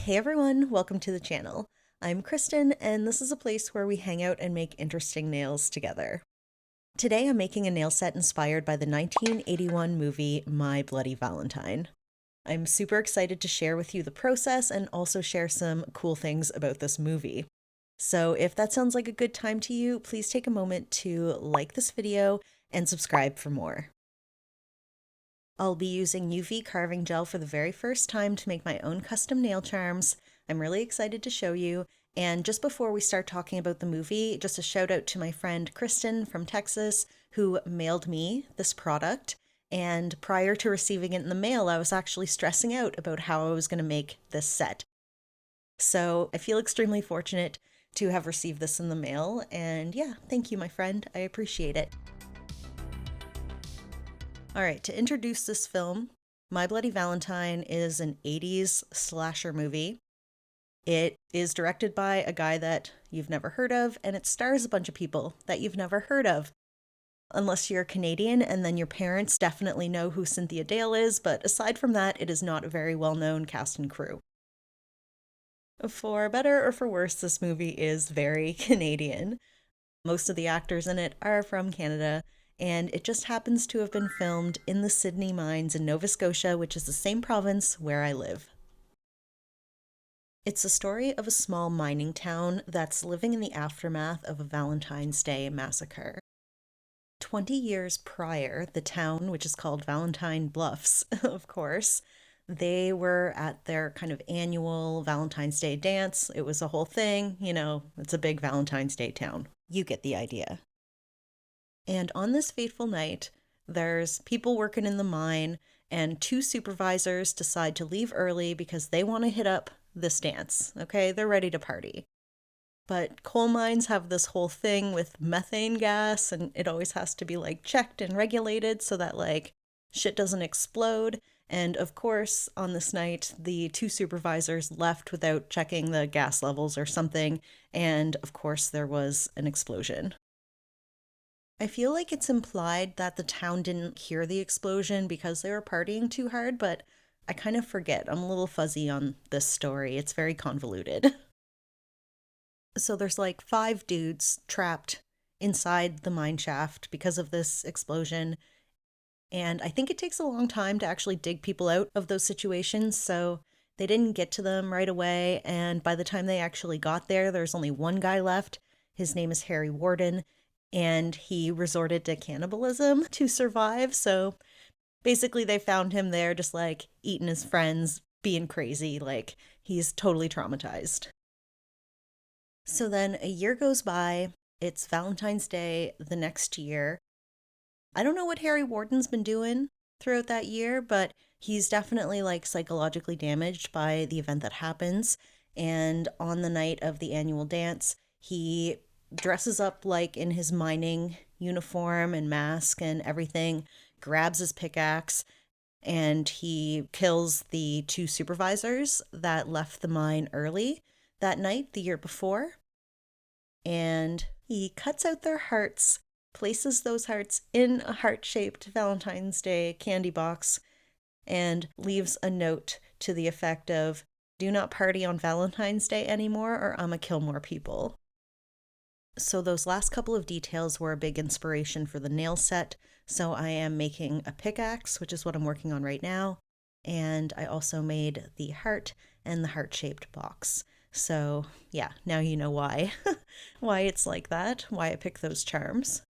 Hey everyone, welcome to the channel. I'm Kristen, and this is a place where we hang out and make interesting nails together. Today I'm making a nail set inspired by the 1981 movie My Bloody Valentine. I'm super excited to share with you the process and also share some cool things about this movie. So if that sounds like a good time to you, please take a moment to like this video and subscribe for more. I'll be using UV carving gel for the very first time to make my own custom nail charms. I'm really excited to show you. And just before we start talking about the movie, just a shout out to my friend Kristen from Texas who mailed me this product. And prior to receiving it in the mail, I was actually stressing out about how I was going to make this set. So I feel extremely fortunate to have received this in the mail. And yeah, thank you, my friend. I appreciate it. All right, to introduce this film, My Bloody Valentine is an 80s slasher movie. It is directed by a guy that you've never heard of, and it stars a bunch of people that you've never heard of. Unless you're Canadian, and then your parents definitely know who Cynthia Dale is, but aside from that, it is not a very well-known cast and crew. For better or for worse, this movie is very Canadian. Most of the actors in it are from Canada, and it just happens to have been filmed in the Sydney mines in Nova Scotia, which is the same province where I live. It's a story of a small mining town that's living in the aftermath of a Valentine's Day massacre. 20 years prior, the town, which is called Valentine Bluffs, of course, they were at their kind of annual Valentine's Day dance. It was a whole thing, it's a big Valentine's Day town. You get the idea. And on this fateful night, there's people working in the mine, and two supervisors decide to leave early because they want to hit up this dance. Okay, they're ready to party. But coal mines have this whole thing with methane gas, and it always has to be checked and regulated so that shit doesn't explode. And of course, on this night, the two supervisors left without checking the gas levels or something, and of course, there was an explosion. I feel like it's implied that the town didn't hear the explosion because they were partying too hard, but I kind of forget. I'm a little fuzzy on this story. It's very convoluted. So there's 5 dudes trapped inside the mine shaft because of this explosion. And I think it takes a long time to actually dig people out of those situations, so they didn't get to them right away. And by the time they actually got there, there's only one guy left. His name is Harry Warden, and he resorted to cannibalism to survive. So basically, they found him there just eating his friends, being crazy. He's totally traumatized. So then a year goes by. It's Valentine's Day the next year. I don't know what Harry Warden's been doing throughout that year, but he's definitely psychologically damaged by the event that happens. And on the night of the annual dance, he dresses up in his mining uniform and mask and everything, grabs his pickaxe, and he kills the two supervisors that left the mine early that night the year before. And he cuts out their hearts, places those hearts in a heart-shaped Valentine's Day candy box, and leaves a note to the effect of, "Do not party on Valentine's Day anymore or I'ma kill more people." So those last couple of details were a big inspiration for the nail set. So I am making a pickaxe, which is what I'm working on right now. And I also made the heart and the heart-shaped box. So yeah, now you know why. Why it's like that, why I picked those charms.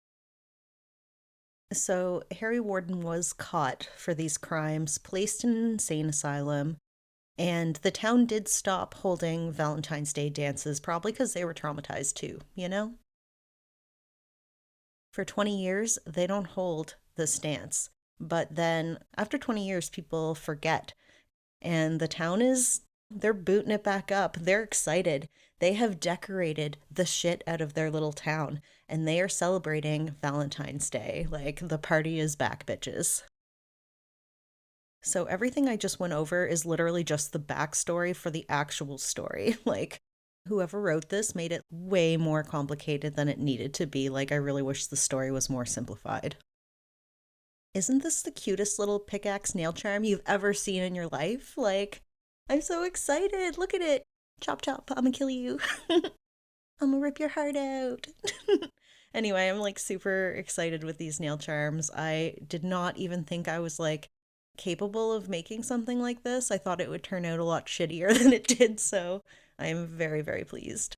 So Harry Warden was caught for these crimes, placed in an insane asylum, and the town did stop holding Valentine's Day dances, probably because they were traumatized too, For 20 years, they don't hold this dance. But then after 20 years, people forget. And the town they're booting it back up. They're excited. They have decorated the shit out of their little town, and they are celebrating Valentine's Day. The party is back, bitches. So everything I just went over is literally just the backstory for the actual story. Whoever wrote this made it way more complicated than it needed to be. I really wish the story was more simplified. Isn't this the cutest little pickaxe nail charm you've ever seen in your life? I'm so excited. Look at it. Chop chop, I'm gonna kill you. I'm gonna rip your heart out. Anyway, I'm like super excited with these nail charms. I did not even think I was like capable of making something like this. I thought it would turn out a lot shittier than it did, so I am very, very pleased.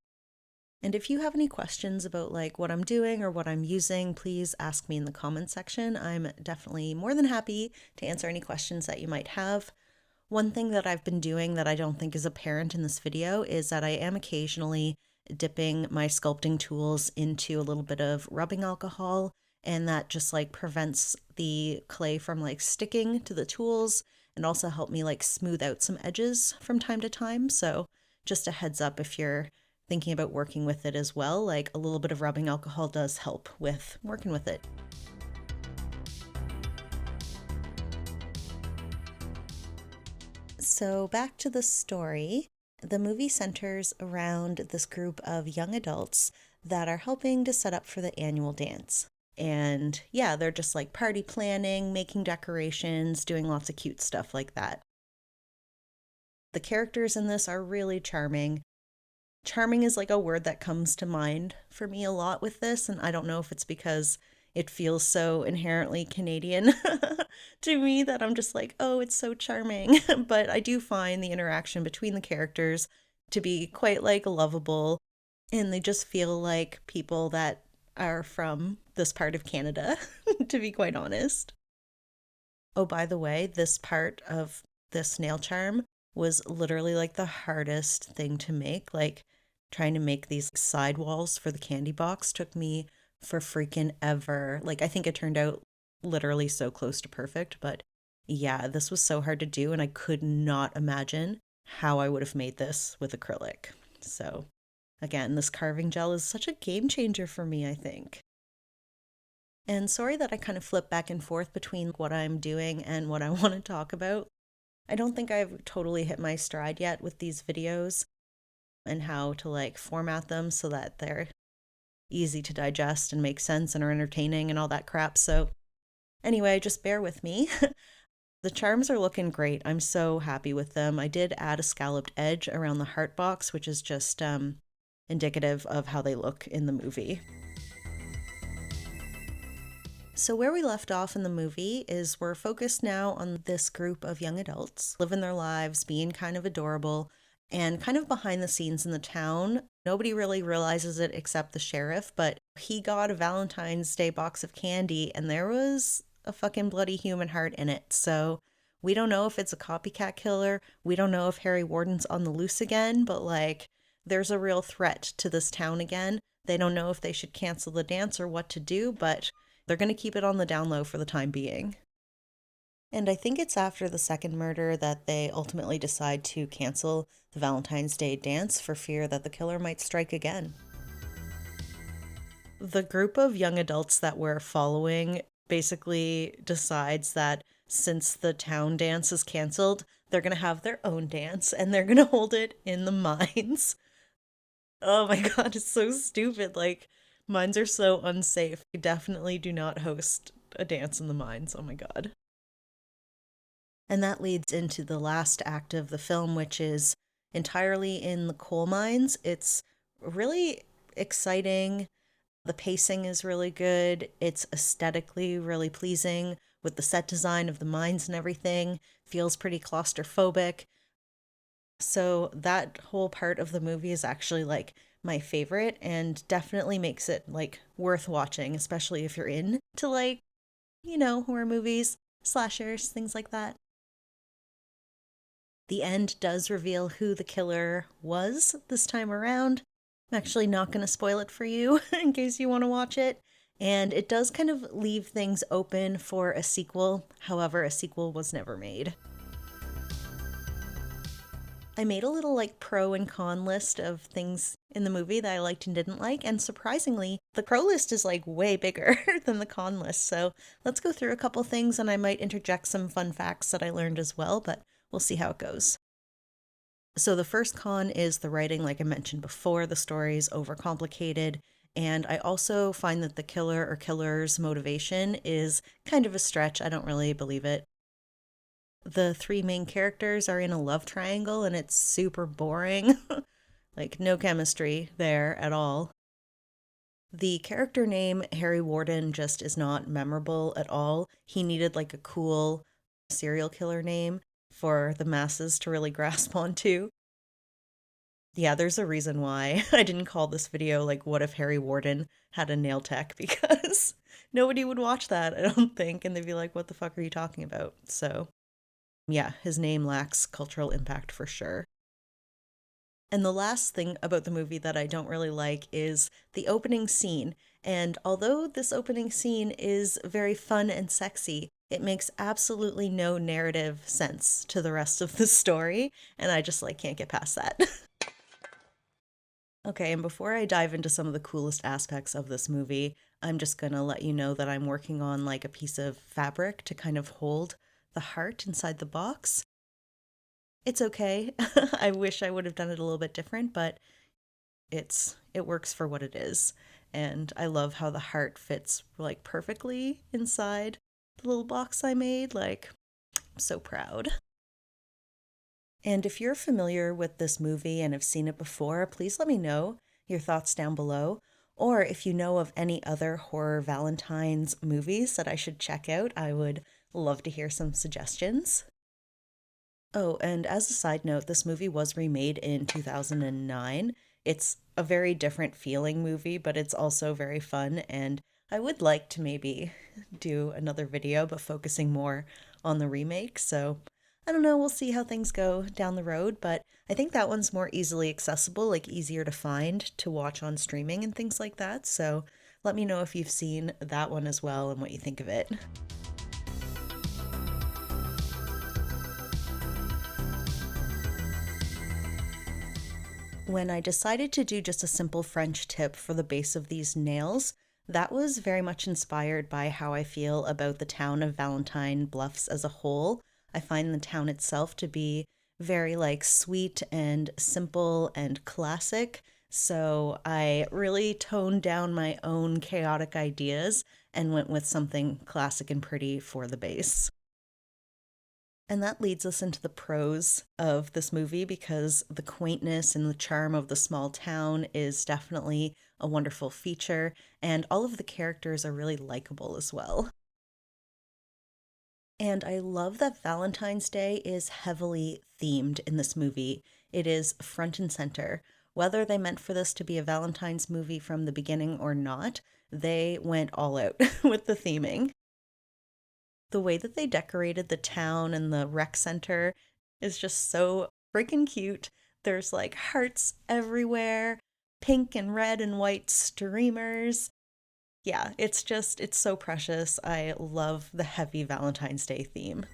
And if you have any questions about like what I'm doing or what I'm using, please ask me in the comments section. I'm definitely more than happy to answer any questions that you might have. One thing that I've been doing that I don't think is apparent in this video is that I am occasionally dipping my sculpting tools into a little bit of rubbing alcohol, and that just like prevents the clay from like sticking to the tools and also help me like smooth out some edges from time to time. So just a heads up if you're thinking about working with it as well, like a little bit of rubbing alcohol does help with working with it. So back to the story. The movie centers around this group of young adults that are helping to set up for the annual dance. And yeah, they're just like party planning, making decorations, doing lots of cute stuff like that. The characters in this are really charming. Charming is like a word that comes to mind for me a lot with this, and I don't know if it's because it feels so inherently Canadian to me that I'm just like, oh, it's so charming. But I do find the interaction between the characters to be quite like lovable, and they just feel like people that are from this part of Canada, to be quite honest. Oh, by the way, this part of this nail charm was literally like the hardest thing to make. Like trying to make these sidewalls for the candy box took me for freaking ever. Like I think it turned out literally so close to perfect, but yeah, this was so hard to do and I could not imagine how I would have made this with acrylic. So again, this carving gel is such a game changer for me, I think. And sorry that I kind of flip back and forth between what I'm doing and what I want to talk about. I don't think I've totally hit my stride yet with these videos and how to like format them so that they're easy to digest and make sense and are entertaining and all that crap. So anyway, just bear with me. The charms are looking great. I'm so happy with them. I did add a scalloped edge around the heart box, which is just indicative of how they look in the movie. So, where we left off in the movie is we're focused now on this group of young adults living their lives, being kind of adorable, and kind of behind the scenes in the town. Nobody really realizes it except the sheriff, but he got a Valentine's Day box of candy and there was a fucking bloody human heart in it. So, we don't know if it's a copycat killer. We don't know if Harry Warden's on the loose again, but like, there's a real threat to this town again. They don't know if they should cancel the dance or what to do, but they're going to keep it on the down low for the time being. And I think it's after the second murder that they ultimately decide to cancel the Valentine's Day dance for fear that the killer might strike again. The group of young adults that we're following basically decides that since the town dance is canceled, they're going to have their own dance and they're going to hold it in the mines. Oh my god, it's so stupid. Like, mines are so unsafe. You definitely do not host a dance in the mines. Oh my god. And that leads into the last act of the film, which is entirely in the coal mines. It's really exciting. The pacing is really good. It's aesthetically really pleasing with the set design of the mines and everything. Feels pretty claustrophobic. So that whole part of the movie is actually like my favorite and definitely makes it like worth watching, especially if you're into like, horror movies, slashers, things like that. The end does reveal who the killer was this time around. I'm actually not going to spoil it for you in case you want to watch it. And it does kind of leave things open for a sequel. However, a sequel was never made. I made a little like pro and con list of things in the movie that I liked and didn't like, and surprisingly, the pro list is like way bigger than the con list. So let's go through a couple things and I might interject some fun facts that I learned as well, but we'll see how it goes. So the first con is the writing, like I mentioned before, the story is overcomplicated. And I also find that the killer or killer's motivation is kind of a stretch. I don't really believe it. The three main characters are in a love triangle and it's super boring. Like, no chemistry there at all. The character name Harry Warden just is not memorable at all. He needed like a cool serial killer name for the masses to really grasp onto. Yeah, there's a reason why I didn't call this video like what if Harry Warden had a nail tech because nobody would watch that, I don't think, and they'd be like, what the fuck are you talking about? So, yeah, his name lacks cultural impact for sure. And the last thing about the movie that I don't really like is the opening scene. And although this opening scene is very fun and sexy, it makes absolutely no narrative sense to the rest of the story, and I just like can't get past that. Okay, and before I dive into some of the coolest aspects of this movie, I'm just gonna let you know that I'm working on like a piece of fabric to kind of hold the heart inside the box. It's okay. I wish I would have done it a little bit different, but it works for what it is. And I love how the heart fits like perfectly inside the little box I made. Like, I'm so proud. And if you're familiar with this movie and have seen it before, please let me know your thoughts down below. Or if you know of any other horror Valentine's movies that I should check out, I would love to hear some suggestions. Oh, and as a side note, this movie was remade in 2009. It's a very different feeling movie, but it's also very fun. And I would like to maybe do another video, but focusing more on the remake. So I don't know, we'll see how things go down the road. But I think that one's more easily accessible, like easier to find to watch on streaming and things like that. So let me know if you've seen that one as well and what you think of it. When I decided to do just a simple French tip for the base of these nails, that was very much inspired by how I feel about the town of Valentine Bluffs as a whole. I find the town itself to be very like sweet and simple and classic. So I really toned down my own chaotic ideas and went with something classic and pretty for the base. And that leads us into the pros of this movie because the quaintness and the charm of the small town is definitely a wonderful feature, and all of the characters are really likable as well. And I love that Valentine's Day is heavily themed in this movie. It is front and center. Whether they meant for this to be a Valentine's movie from the beginning or not, they went all out with the theming. The way that they decorated the town and the rec center is just so freaking cute. There's like hearts everywhere, pink and red and white streamers. Yeah, it's so precious. I love the heavy Valentine's Day theme.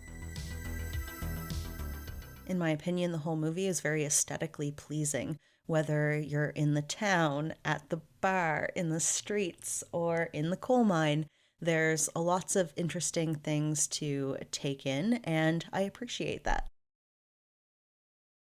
In my opinion, the whole movie is very aesthetically pleasing, whether you're in the town, at the bar, in the streets, or in the coal mine. There's lots of interesting things to take in, and I appreciate that.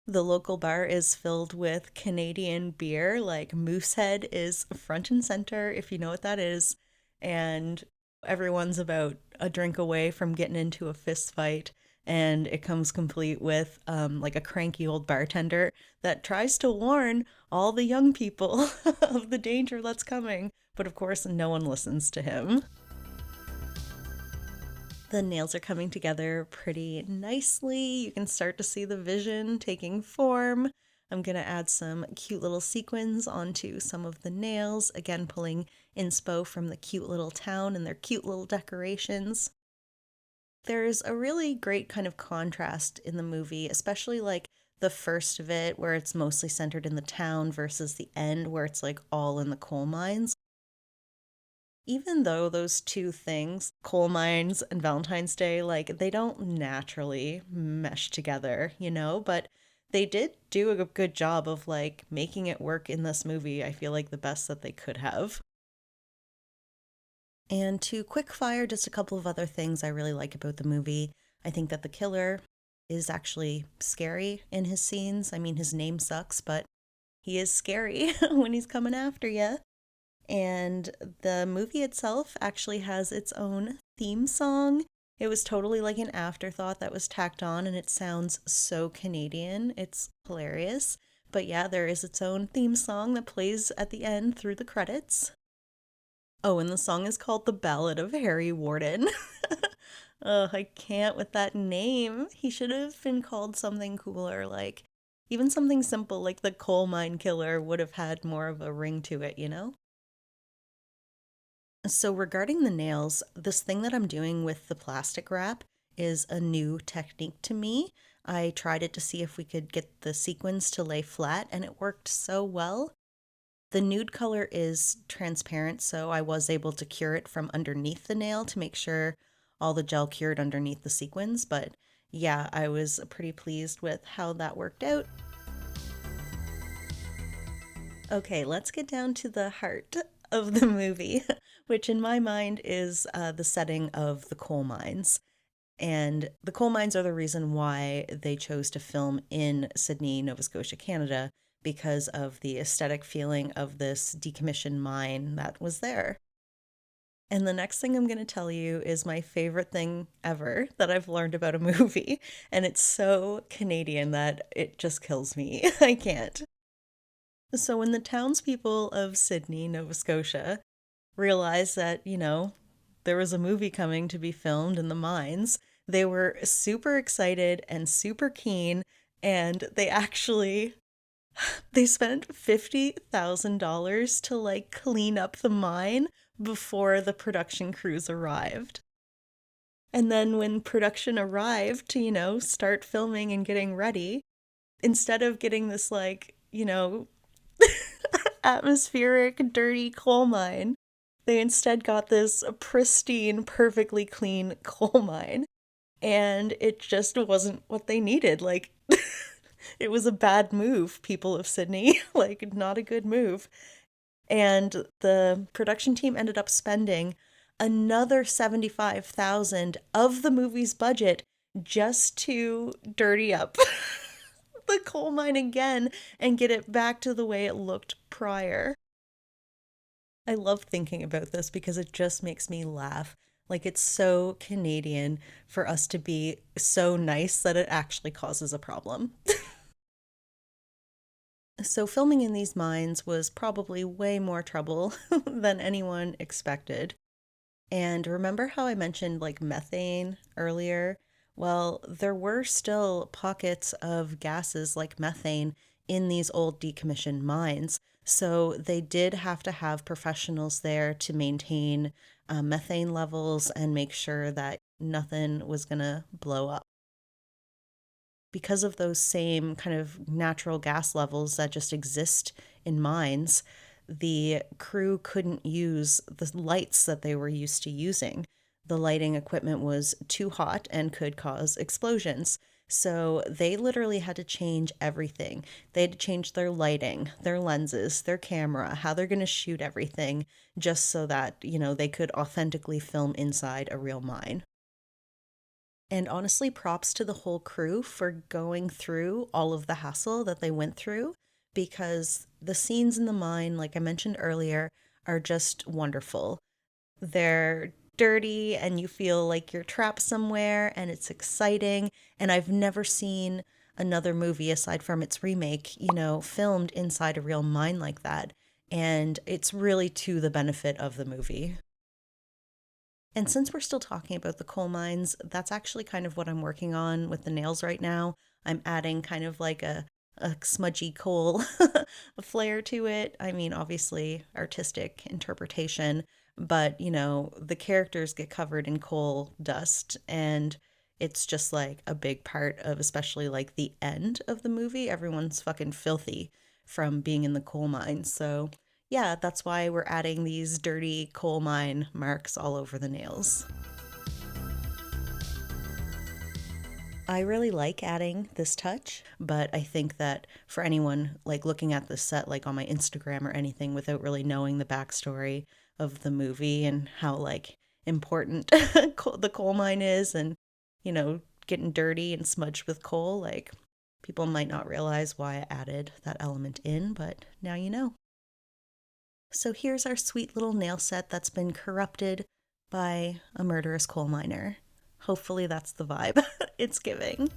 The local bar is filled with Canadian beer, like Moosehead is front and center, if you know what that is, and everyone's about a drink away from getting into a fist fight. And it comes complete with like a cranky old bartender that tries to warn all the young people of the danger that's coming. But of course, no one listens to him. The nails are coming together pretty nicely. You can start to see the vision taking form. I'm going to add some cute little sequins onto some of the nails, again pulling inspo from the cute little town and their cute little decorations. There's a really great kind of contrast in the movie, especially like the first of it where it's mostly centered in the town versus the end where it's like all in the coal mines. Even though those two things, coal mines and Valentine's Day, like they don't naturally mesh together, but they did do a good job of like making it work in this movie. I feel like the best that they could have. And to quick fire, just a couple of other things I really like about the movie. I think that the killer is actually scary in his scenes. I mean, his name sucks, but he is scary when he's coming after you. And the movie itself actually has its own theme song. It was totally like an afterthought that was tacked on, and it sounds so Canadian. It's hilarious. But yeah, there is its own theme song that plays at the end through the credits. Oh, and the song is called The Ballad of Harry Warden. Ugh, I can't with that name. He should have been called something cooler, like even something simple like the Coal Mine Killer would have had more of a ring to it, you know? So, regarding the nails, this thing that I'm doing with the plastic wrap is a new technique to me. I tried it to see if we could get the sequins to lay flat, and it worked so well. The nude color is transparent, so I was able to cure it from underneath the nail to make sure all the gel cured underneath the sequins. But yeah, I was pretty pleased with how that worked out. Okay, let's get down to the heart of the movie, which in my mind is the setting of the coal mines. And the coal mines are the reason why they chose to film in Sydney, Nova Scotia, Canada, because of the aesthetic feeling of this decommissioned mine that was there. And the next thing I'm going to tell you is my favorite thing ever that I've learned about a movie. And it's so Canadian that it just kills me. I can't. So, when the townspeople of Sydney, Nova Scotia, realized that, there was a movie coming to be filmed in the mines, they were super excited and super keen, and they spent $50,000 to like clean up the mine before the production crews arrived. And then when production arrived to, start filming and getting ready, instead of getting this like, atmospheric, dirty coal mine, they instead got this pristine, perfectly clean coal mine. And it just wasn't what they needed. Like, it was a bad move, people of Sydney. Like, not a good move. And the production team ended up spending another 75,000 of the movie's budget just to dirty up the coal mine again and get it back to the way it looked prior. I love thinking about this because it just makes me laugh. Like, it's so Canadian for us to be so nice that it actually causes a problem. So, filming in these mines was probably way more trouble than anyone expected. And remember how I mentioned like methane earlier? Well, there were still pockets of gases like methane in these old decommissioned mines. So they did have to have professionals there to maintain methane levels and make sure that nothing was going to blow up. Because of those same kind of natural gas levels that just exist in mines, the crew couldn't use the lights that they were used to using. The lighting equipment was too hot and could cause explosions. So they literally had to change everything. They had to change their lighting, their lenses, their camera, how they're going to shoot everything, just so that, they could authentically film inside a real mine. And honestly, props to the whole crew for going through all of the hassle that they went through because the scenes in the mine, like I mentioned earlier, are just wonderful. They're dirty and you feel like you're trapped somewhere and it's exciting. And I've never seen another movie aside from its remake, filmed inside a real mine like that. And it's really to the benefit of the movie. And since we're still talking about the coal mines, that's actually kind of what I'm working on with the nails right now. I'm adding kind of like a smudgy coal flair to it. I mean, obviously, artistic interpretation, but the characters get covered in coal dust and it's just like a big part of especially like the end of the movie. Everyone's fucking filthy from being in the coal mine. So yeah, that's why we're adding these dirty coal mine marks all over the nails. I really like adding this touch, but I think that for anyone like looking at this set like on my Instagram or anything without really knowing the backstory of the movie and how like important the coal mine is and getting dirty and smudged with coal, like people might not realize why I added that element in, but now you know. So here's our sweet little nail set that's been corrupted by a murderous coal miner. Hopefully that's the vibe it's giving.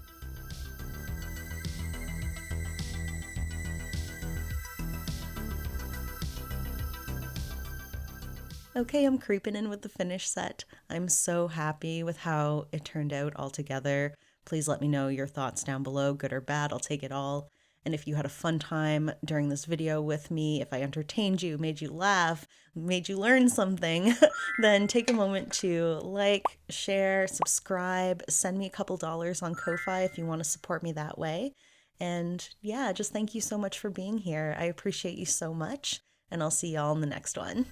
Okay, I'm creeping in with the finished set. I'm so happy with how it turned out altogether. Please let me know your thoughts down below, good or bad, I'll take it all. And if you had a fun time during this video with me, if I entertained you, made you laugh, made you learn something, then take a moment to like, share, subscribe, send me a couple dollars on Ko-Fi if you want to support me that way. And yeah, just thank you so much for being here. I appreciate you so much, and I'll see y'all in the next one.